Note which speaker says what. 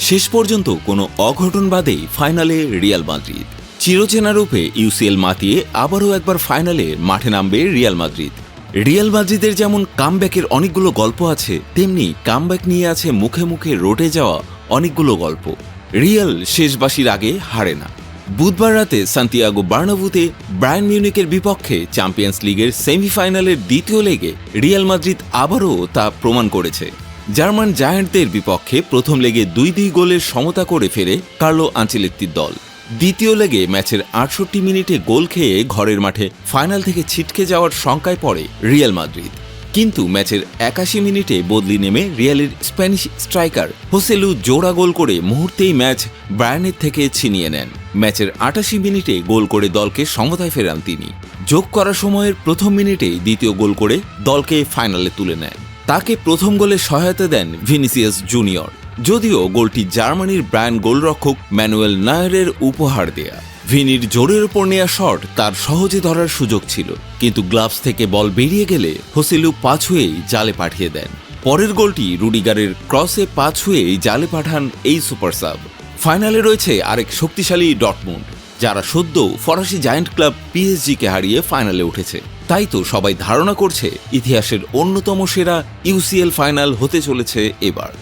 Speaker 1: শেষ পর্যন্ত কোনো অঘটন বাদেই ফাইনালে রিয়াল মাদ্রিদ। চিরচেনা রূপে ইউসিএল মাতিয়ে আবারও একবার ফাইনালে মাঠে নামবে রিয়াল মাদ্রিদ। রিয়াল মাদ্রিদের যেমন কামব্যাকের অনেকগুলো গল্প আছে, তেমনি কামব্যাক নিয়ে আছে মুখে মুখে রটে যাওয়া অনেকগুলো গল্প। রিয়াল শেষবাসীর আগে হারে না। বুধবার রাতে সান্তিয়াগো বার্নাবুতে বায়ার্ন মিউনিখের বিপক্ষে চ্যাম্পিয়ন্স লিগের সেমিফাইনালের দ্বিতীয় লেগে রিয়াল মাদ্রিদ আবারও তা প্রমাণ করেছে। জার্মান জায়ান্টদের বিপক্ষে প্রথম লেগে 2-2 গোলের সমতা করে ফেরে কার্লো আনচেলত্তির দল। দ্বিতীয় লেগে ম্যাচের 68 মিনিটে গোল খেয়ে ঘরের মাঠে ফাইনাল থেকে ছিটকে যাওয়ার শঙ্কায় পড়ে রিয়াল মাদ্রিদ। কিন্তু ম্যাচের 81 মিনিটে বদলি নেমে রিয়ালের স্প্যানিশ স্ট্রাইকার হোসেলু জোড়া গোল করে মুহূর্তেই ম্যাচ বায়ার্নের থেকে ছিনিয়ে নেন। ম্যাচের 88 মিনিটে গোল করে দলকে সমতায় ফেরান তিনি। যোগ করা সময়ের প্রথম মিনিটেই দ্বিতীয় গোল করে দলকে ফাইনালে তুলে নেন। তাকে প্রথম গোলে সহায়তা দেন ভিনিসিয়াস জুনিয়র, যদিও গোলটি জার্মানির ব্রায়ান গোলরক্ষক ম্যানুয়েল নয়রের উপহার দেয়া। ভিনির জোরের ওপর নেয়া শট তার সহজে ধরার সুযোগ ছিল, কিন্তু গ্লাভস থেকে বল বেরিয়ে গেলে হোসেলু পা ছুঁয়েই জালে পাঠিয়ে দেন। পরের গোলটি রুডিগারের ক্রসে পা ছুঁয়েই জালে পাঠান এই সুপার সাব। ফাইনালে রয়েছে আরেক শক্তিশালী ডর্টমুন্ড, যারা সদ্য ফরাসি জায়ান্ট ক্লাব পিএসজিকে হারিয়ে ফাইনালে উঠেছে। তাই তো সবাই ধারণা করছে ইতিহাসের অন্যতম সেরা ইউসিএল ফাইনাল হতে চলেছে এবার।